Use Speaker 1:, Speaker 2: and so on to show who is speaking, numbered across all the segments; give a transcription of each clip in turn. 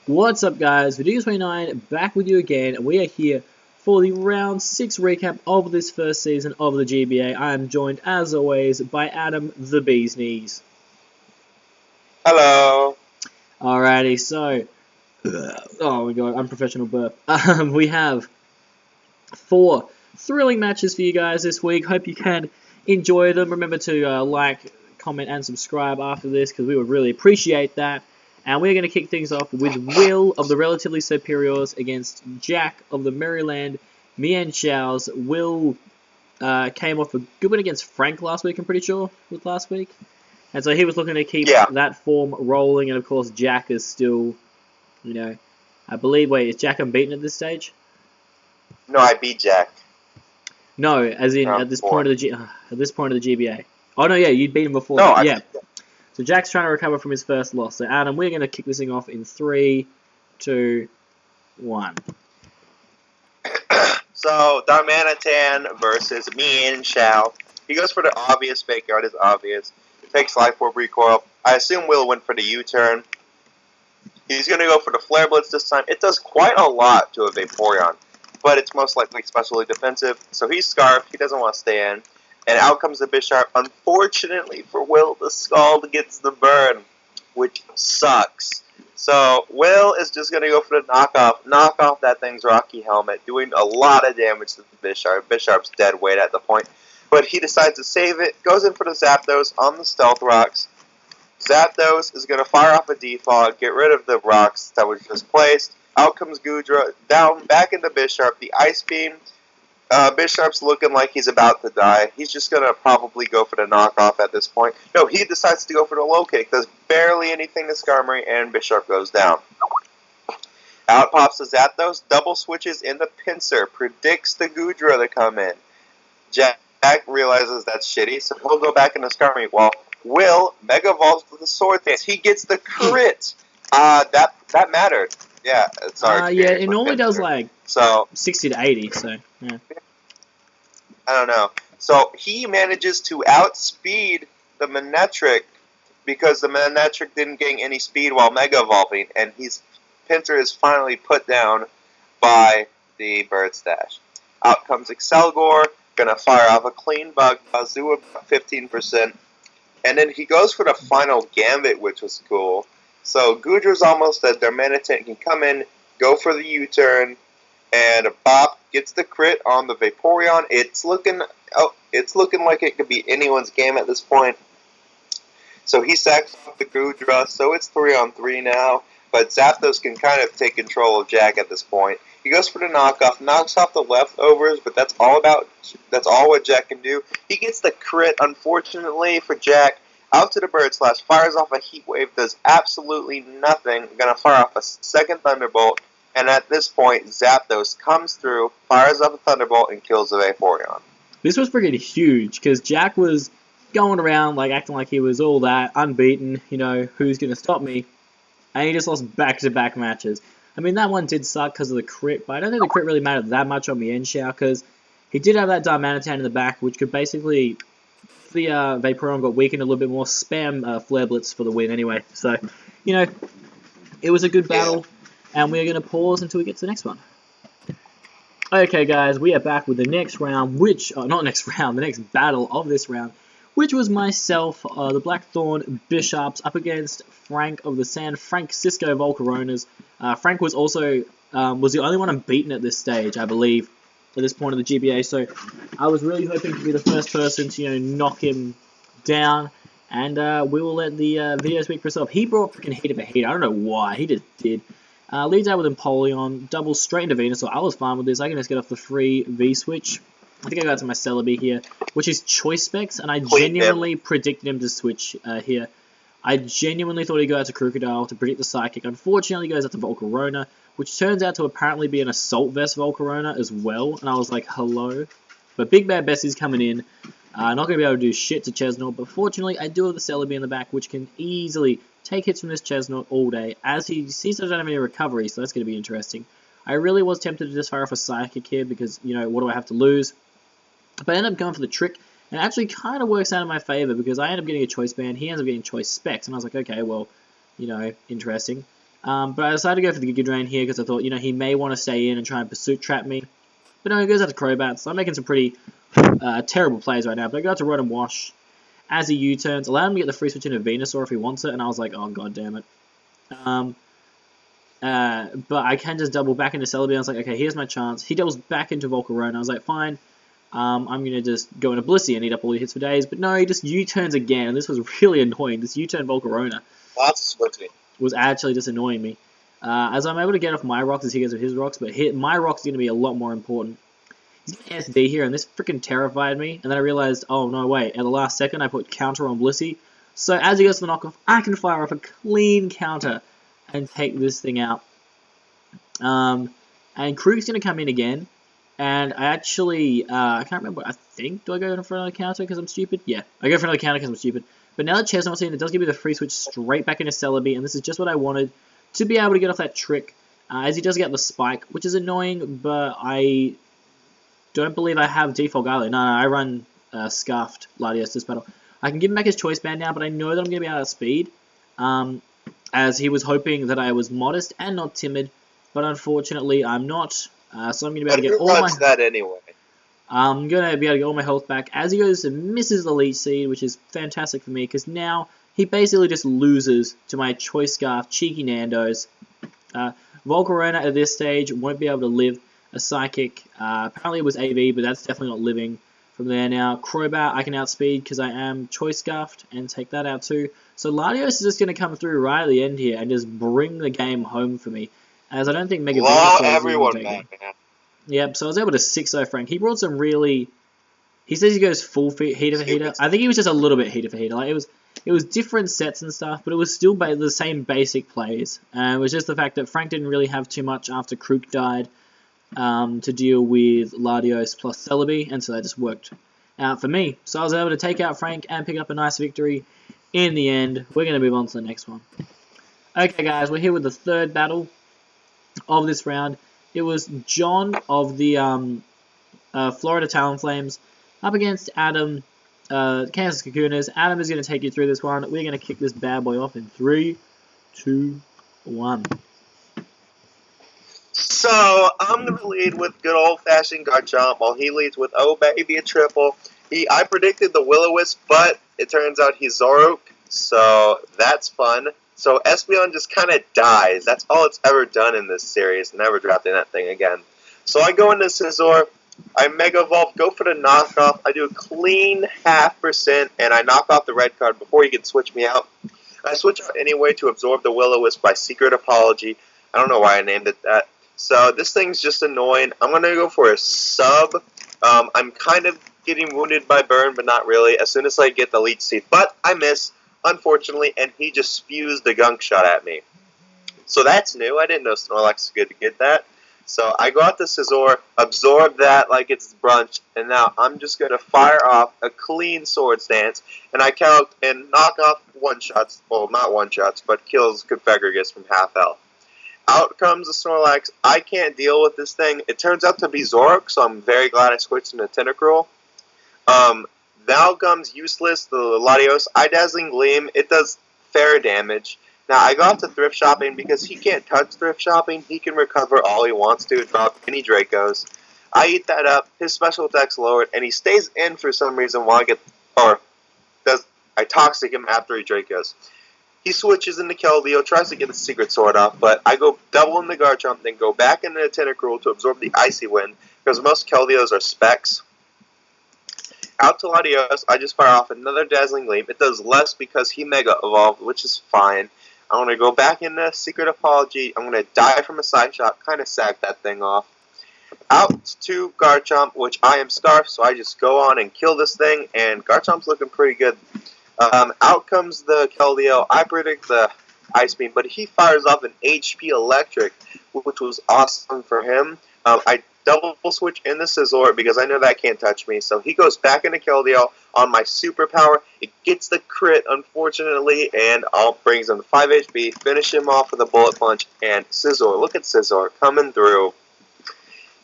Speaker 1: What's up, guys? Verdugo29 back with you again, and we are here for the round 6 recap of this first season of the GBA. I am joined, as always, by Adam the Bee's Knees.
Speaker 2: Hello.
Speaker 1: Alrighty, so oh my god, unprofessional burp. We have 4 thrilling matches for you guys this week. Hope you can enjoy them. Remember to like, comment, and subscribe after this because we would really appreciate that. And we're going to kick things off with Will of the Relatively Superiors against Jack of the Maryland Mian Shao's. Will came off a good win against Frank last week, I'm pretty sure, with last week. And so he was looking to keep that form rolling. And, of course, Jack is still, I believe, wait, is Jack unbeaten at this stage?
Speaker 2: No, I beat Jack.
Speaker 1: No, as in at this point of the GBA. Oh, no, yeah, you'd beat him before. No, yeah. So Jack's trying to recover from his first loss. So Adam, we're going to kick this thing off in 3, 2, 1.
Speaker 2: So Darmanitan versus Mian Shao. He goes for the obvious fake guard. Is obvious. Takes Life Orb recoil. I assume Will went for the U-turn. He's going to go for the Flare Blitz this time. It does quite a lot to a Vaporeon, but it's most likely specially defensive. So he's Scarfed. He doesn't want to stay in. And out comes the Bisharp. Unfortunately for Will, the Scald gets the burn, which sucks. So Will is just going to go for the knockoff. Knock off that thing's Rocky Helmet, doing a lot of damage to the Bisharp. Bisharp's dead weight at the point. But he decides to save it, goes in for the Zapdos on the Stealth Rocks. Zapdos is going to fire off a Defog, get rid of the rocks that was just placed. Out comes Goodra, down, back into Bisharp. The Ice Beam. Bisharp's looking like he's about to die. He's just going to probably go for the knockoff at this point. No, he decides to go for the low kick. Does barely anything to Skarmory, and Bisharp goes down. Out pops the Zapdos, double switches into Pinsir, predicts the Goodra to come in. Jack realizes that's shitty, so he'll go back into Skarmory. Well, Will Mega Evolves with the Sword Dance. He gets the crit. That mattered. Yeah, it's our
Speaker 1: yeah, it normally does like 60 to 80, so yeah.
Speaker 2: I don't know. So he manages to outspeed the Manectric because the Manectric didn't gain any speed while Mega Evolving, and Pinsir is finally put down by the Bird Stash. Out comes Excelgor, gonna fire off a clean bug, Bazoo about 15%, and then he goes for the final Gambit, which was cool. So Goodra's almost dead. Darmanitan can come in, go for the U-turn, and Bop gets the crit on the Vaporeon. It's looking like it could be anyone's game at this point. So he sacks off the Goodra, so it's 3-on-3 now. But Zapdos can kind of take control of Jack at this point. He goes for the knockoff, knocks off the leftovers, but that's all what Jack can do. He gets the crit, unfortunately for Jack. Out to the Bird Slash, fires off a Heat Wave, does absolutely nothing. Gonna fire off a second Thunderbolt, and at this point, Zapdos comes through, fires off a Thunderbolt, and kills the Vaporeon.
Speaker 1: This was freaking huge, because Jack was going around, like, acting like he was all that, unbeaten, who's gonna stop me? And he just lost back-to-back matches. I mean, that one did suck because of the crit, but I don't think the crit really mattered that much on Mian Shao, because he did have that Darmanitan in the back, which could basically... the Vaporeon got weakened a little bit more. Spam Flare Blitz for the win anyway. So, it was a good battle, and we're going to pause until we get to the next one. Okay, guys, we are back with the next round, the next battle of this round, which was myself, the Blackthorn Bisharps, up against Frank of the San Francisco Volcaronas. Frank was also was the only one unbeaten at this stage, I believe, at this point of the GBA, so I was really hoping to be the first person to, knock him down, and we will let the video speak for itself. He brought freaking Heat of a Heat. I don't know why, he just did. Leads out with Empoleon, doubles straight into Venus, so I was fine with this. I can just get off the free V-switch. I think I got to my Celebi here, which is Choice Specs, and I genuinely predicted him to switch here. I genuinely thought he'd go out to Crocodile to predict the Psychic. Unfortunately, he goes out to Volcarona, which turns out to apparently be an Assault Vest Volcarona as well. And I was like, hello. But Big Bad Bessie's coming in. Not going to be able to do shit to Chesnaught. But fortunately, I do have the Celebi in the back, which can easily take hits from this Chesnaught all day. As he seems to don't have any recovery, so that's going to be interesting. I really was tempted to just fire off a Psychic here because, what do I have to lose? But I ended up going for the Trick. And it actually kind of works out in my favor because I end up getting a Choice Band. He ends up getting Choice Specs. And I was like, okay, well, interesting. But I decided to go for the Giga Drain here because I thought, he may want to stay in and try and Pursuit Trap me. But no, he goes out to Crobat, so I'm making some pretty terrible plays right now. But I go out to Rotom Wash as he U-turns, allowing him to get the free switch into Venusaur if he wants it, and I was like, oh god damn it. But I can just double back into Celebi. I was like, okay, here's my chance. He doubles back into Volcarona. I was like, fine. I'm going to just go into Blissey and eat up all the hits for days. But no, he just U-turns again, and this was really annoying. This U-turn Volcarona
Speaker 2: Lots of switching.
Speaker 1: was actually just annoying me. As I'm able to get off my rocks as he gets with his rocks, but my rocks are going to be a lot more important. He's going to SD here, and this freaking terrified me. And then I realized, oh no, wait, at the last second I put counter on Blissey. So as he goes to the knockoff, I can fire off a clean counter and take this thing out. And Krug's going to come in again. And I actually, I can't remember, I think, do I go for another counter because I'm stupid? Yeah, I go for another counter because I'm stupid. But now that Chestnut's in, it does give me the free switch straight back into Celebi, and this is just what I wanted, to be able to get off that trick, as he does get the spike, which is annoying, but I don't believe I have Default Gylo. No, I run Scuffed Latios this battle. I can give him back his Choice Band now, but I know that I'm going to be out of speed, as he was hoping that I was modest and not timid, but unfortunately I'm not, so I'm going to be able to get all my...
Speaker 2: that anyway?
Speaker 1: I'm going to be able to get all my health back as he goes and misses the Leech Seed, which is fantastic for me, because now he basically just loses to my Choice Scarf, Cheeky Nandos. Volcarona at this stage won't be able to live a Psychic. Apparently it was AV, but that's definitely not living from there now. Crobat I can outspeed because I am Choice Scarfed and take that out too. So Latios is just going to come through right at the end here and just bring the game home for me, as I don't think Mega Venusaur is
Speaker 2: everyone back, man.
Speaker 1: Yep, so I was able to 6-0 Frank. He brought some really... He says he goes full heater for heater. I think he was just a little bit heater for heater. Like it was different sets and stuff, but it was still the same basic plays. It was just the fact that Frank didn't really have too much after Krug died to deal with Latios plus Celebi, and so that just worked out for me. So I was able to take out Frank and pick up a nice victory in the end. We're going to move on to the next one. Okay, guys, we're here with the third battle of this round. It was John of the Florida Talonflames up against Adam, Kansas Kakunas. Adam is going to take you through this one. We're going to kick this bad boy off in 3, 2, 1.
Speaker 2: So, I'm going to lead with good old-fashioned Garchomp, while he leads with, oh baby, a triple. I predicted the Will-O-Wisp, but it turns out he's Zoroark, so that's fun. So Espeon just kind of dies. That's all it's ever done in this series. Never drafting that thing again. So I go into Scizor. I Mega Evolve, go for the knockoff. I do a clean 0.5%, and I knock off the red card before he can switch me out. I switch out anyway to absorb the Will-O-Wisp by Secret Apology. I don't know why I named it that. So this thing's just annoying. I'm going to go for a sub. I'm kind of getting wounded by Burn, but not really, as soon as I get the Leech Seed. But I miss, unfortunately, and he just spews the Gunk Shot at me. So that's new. I didn't know Snorlax was good to get that. So I go out to Scizor, absorb that like it's brunch, and now I'm just going to fire off a clean Swords Dance, and I count and knock off one-shots, well, not one-shots, but kills Confegrigus from half health. Out comes the Snorlax. I can't deal with this thing. It turns out to be Zoroark, so I'm very glad I switched into Tentacruel. Now comes Useless, the Latios. Dazzling Gleam. It does fair damage. Now, I go out to Thrift Shopping because he can't touch Thrift Shopping. He can recover all he wants to without any Dracos. I eat that up. His special attack's lowered, and he stays in for some reason while I Toxic him after he Dracos. He switches into Keldeo, tries to get the Secret Sword off, but I go double in the Garchomp, then go back into the Tentacruel to absorb the Icy Wind, because most Keldeos are specs. Out to Latios, I just fire off another Dazzling Gleam. It does less because he Mega Evolved, which is fine. I'm going to go back into Secret Apology. I'm going to die from a Side Shot, kind of sack that thing off. Out to Garchomp, which I am Scarf, so I just go on and kill this thing, and Garchomp's looking pretty good. Out comes the Keldeo. I predict the Ice Beam, but he fires off an HP Electric, which was awesome for him. I double switch in the Scizor because I know that can't touch me, so he goes back into Keldeo on my superpower. It gets the crit, unfortunately, and brings him to 5 HP, finish him off with a Bullet Punch, and Scizor, look at Scizor coming through.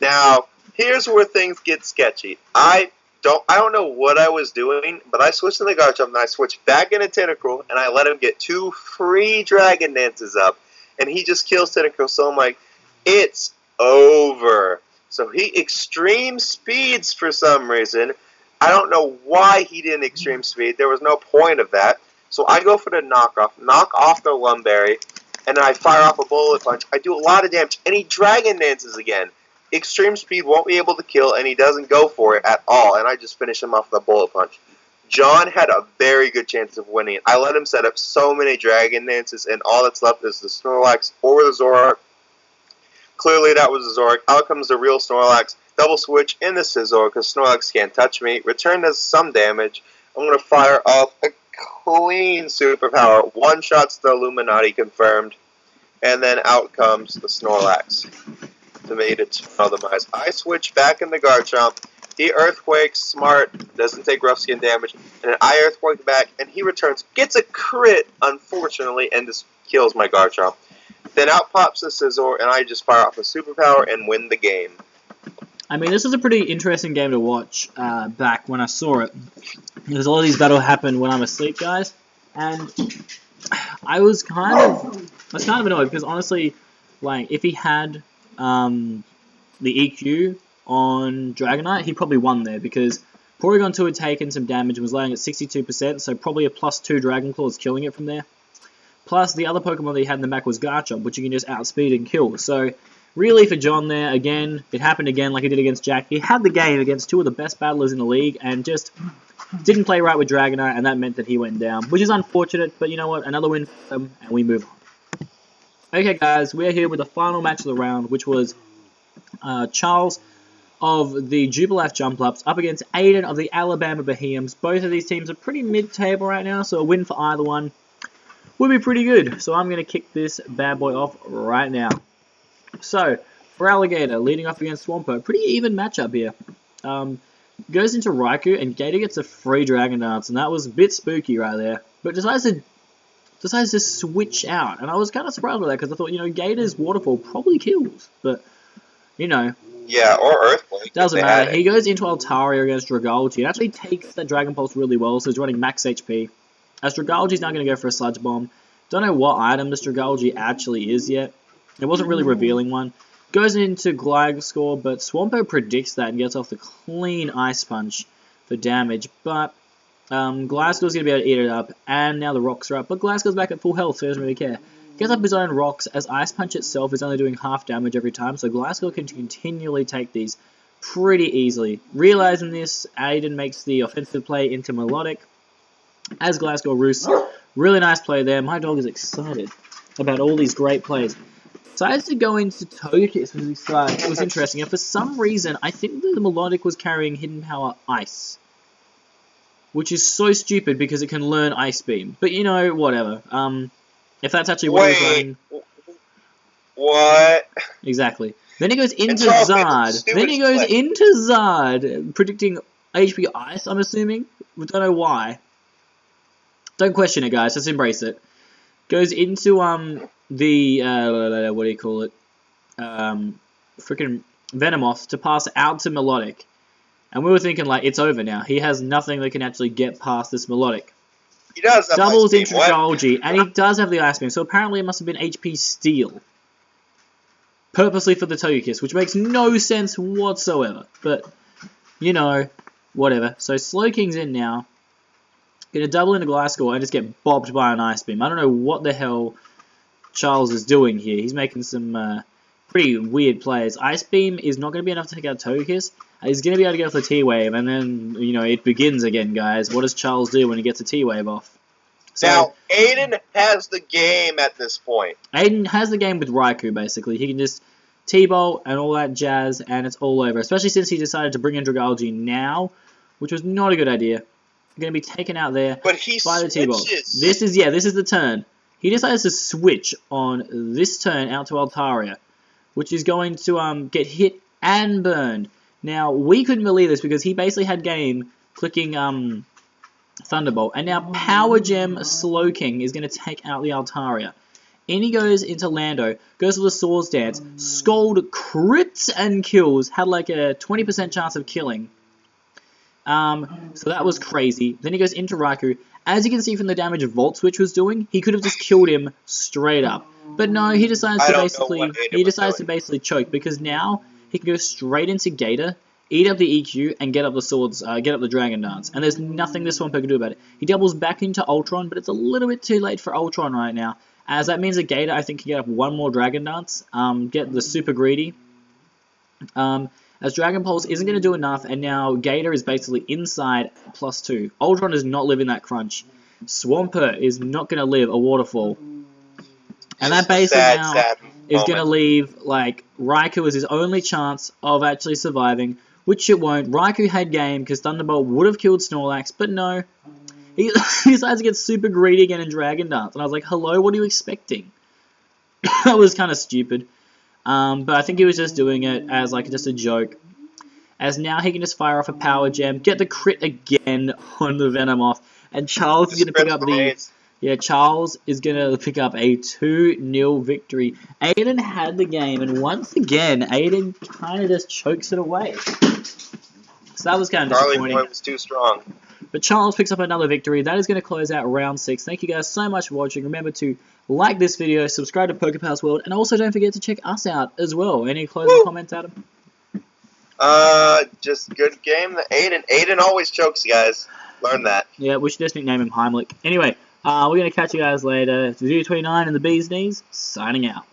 Speaker 2: Now, here's where things get sketchy. I don't know what I was doing, but I switched to the Garchomp, and I switched back into Tentacruel, and I let him get 2 free Dragon Dances up. and he just kills Tentacruel. So I'm like, it's over. So he extreme speeds for some reason. I don't know why he didn't extreme speed. There was no point of that. So I go for the knock off the Lumberry, and then I fire off a Bullet Punch. I do a lot of damage, and he Dragon Dances again. Extreme speed won't be able to kill, and he doesn't go for it at all, and I just finish him off with a Bullet Punch. John had a very good chance of winning. I let him set up so many Dragon Dances, and all that's left is the Snorlax or the Zoroark. Clearly that was the Zoroark. Out comes the real Snorlax. Double switch in the Scizor because Snorlax can't touch me. Return does some damage. I'm going to fire up a clean superpower. One shots the Illuminati confirmed. And then out comes the Snorlax to make it to otherwise. I switch back in the Garchomp. He Earthquakes, smart, doesn't take rough skin damage. And then I Earthquake back, and he returns, gets a crit, unfortunately, and just kills my Garchomp. Then out pops the Scizor, and I just fire off a superpower and win the game.
Speaker 1: I mean, this was a pretty interesting game to watch back when I saw it. Because a lot of these battles happen when I'm asleep, guys. And I was kind of annoyed because honestly, like if he had the EQ on Dragonite, he probably won there because Porygon 2 had taken some damage and was laying at 62%, so probably a +2 Dragon Claw is killing it from there. Plus, the other Pokemon that he had in the back was Garchomp, which you can just outspeed and kill. So, really for John there, again, it happened again like he did against Jack. He had the game against two of the best battlers in the league and just didn't play right with Dragonite, and that meant that he went down, which is unfortunate, but you know what, another win for him, and we move on. Okay, guys, we're here with the final match of the round, which was Charles of the Jubilath Jump-Ups up against Aiden of the Alabama Bohemians. Both of these teams are pretty mid-table right now, so a win for either one would be pretty good. So I'm going to kick this bad boy off right now. So, for Alligator, leading off against Swampert, pretty even matchup here. Goes into Raikou, and Gator gets a free Dragon Dance, and that was a bit spooky right there. But decides to switch out, and I was kind of surprised with that, because I thought, you know, Gator's Waterfall probably kills, but, you know.
Speaker 2: Yeah, or Earthquake.
Speaker 1: Doesn't matter. He goes into Altaria against Dragalge, and actually takes that Dragon Pulse really well, so he's running max HP. As Dragalge's now going to go for a Sludge Bomb. Don't know what item this Dragalge actually is yet. It wasn't really revealing one. Goes into Gliscor, but Swampo predicts that and gets off the clean Ice Punch for damage. But Gliscor's going to be able to eat it up, and now the rocks are up. But Gliscor's back at full health, so he doesn't really care. Gets up his own rocks, as Ice Punch itself is only doing half damage every time, so Gliscor can continually take these pretty easily. Realizing this, Aiden makes the offensive play into Melodic, as Gliscor roosts. Really nice play there. My dog is excited about all these great plays. Decides to go into Togekiss, which was interesting. And for some reason, I think that the Melodic was carrying Hidden Power Ice. Which is so stupid because it can learn Ice Beam. But you know, whatever. If that's actually what he's running.
Speaker 2: What?
Speaker 1: Exactly. Then he goes into Zard. Then he goes into Zard, predicting HP Ice, I'm assuming. We don't know why. Don't question it, guys. Just embrace it. Goes into the what do you call it? Freaking Venomoth to pass out to Melodic, and we were thinking like it's over now. He has nothing that can actually get past this Melodic.
Speaker 2: He does have
Speaker 1: doubles
Speaker 2: Ice Beam.
Speaker 1: into Dragalge, and he does have the Ice Beam. So apparently it must have been HP Steel, purposely for the Togekiss, which makes no sense whatsoever. But you know, whatever. So Slowking's in now. Gonna double into Gliscor and just get bobbed by an Ice Beam. I don't know what the hell Charles is doing here. He's making some pretty weird plays. Ice Beam is not going to be enough to take out Togekiss. He's going to be able to get off the T-Wave, and then, you know, it begins again, guys. What does Charles do when he gets a T-Wave off? So,
Speaker 2: now, Aiden has the game at this point.
Speaker 1: Aiden has the game with Raikou, basically. He can just T-Bolt and all that jazz, and it's all over. Especially since he decided to bring in Dragalge now, which was not a good idea. Going to be taken out there
Speaker 2: but he
Speaker 1: by the T-Bolt.
Speaker 2: switches.
Speaker 1: This is the turn. He decides to switch on this turn out to Altaria, which is going to get hit and burned. Now, we couldn't believe this because he basically had game clicking Thunderbolt, and now Power Gem Slowking is going to take out the Altaria. In he goes into Lando, goes for the Swords Dance, Scold crits and kills, had like a 20% chance of killing. So that was crazy. Then he goes into Raikou, As you can see from the damage Volt Switch was doing, he could have just killed him straight up. But no, he decides to basically choke, because now he can go straight into Gator, eat up the EQ, and get up the swords, get up the Dragon Dance. And there's nothing this Swampert can do about it. He doubles back into Ultron, but it's a little bit too late for Ultron right now, as that means that Gator, I think, can get up one more Dragon Dance, get the Super Greedy. As Dragon Pulse isn't going to do enough, and now Gator is basically inside +2. Ultron is not living that crunch. Swampert is not going to live a waterfall. And that basically now is going to leave, like, Raikou as his only chance of actually surviving, which it won't. Raikou had game because Thunderbolt would have killed Snorlax, but no. He decides to get super greedy again in Dragon Dance. And I was like, hello, what are you expecting? That was kind of stupid. But I think he was just doing it as like just a joke. As now he can just fire off a Power Gem, get the crit again on the Venomoth, and Charles is going to pick up Charles is going to pick up a 2-0 victory. Aiden had the game, and once again, Aiden kind of just chokes it away. So that was kind of disappointing.
Speaker 2: Charlie was too strong.
Speaker 1: But Charles picks up another victory. That is going to close out round 6. Thank you guys so much for watching. Remember to like this video, subscribe to PokePals World, and also don't forget to check us out as well. Any closing comments, Adam?
Speaker 2: Just good game. Aiden always chokes, guys. Learn that.
Speaker 1: Yeah, we should just nickname him Heimlich. Anyway, we're going to catch you guys later. It's Verdugo 29 and the Bee's Knees, signing out.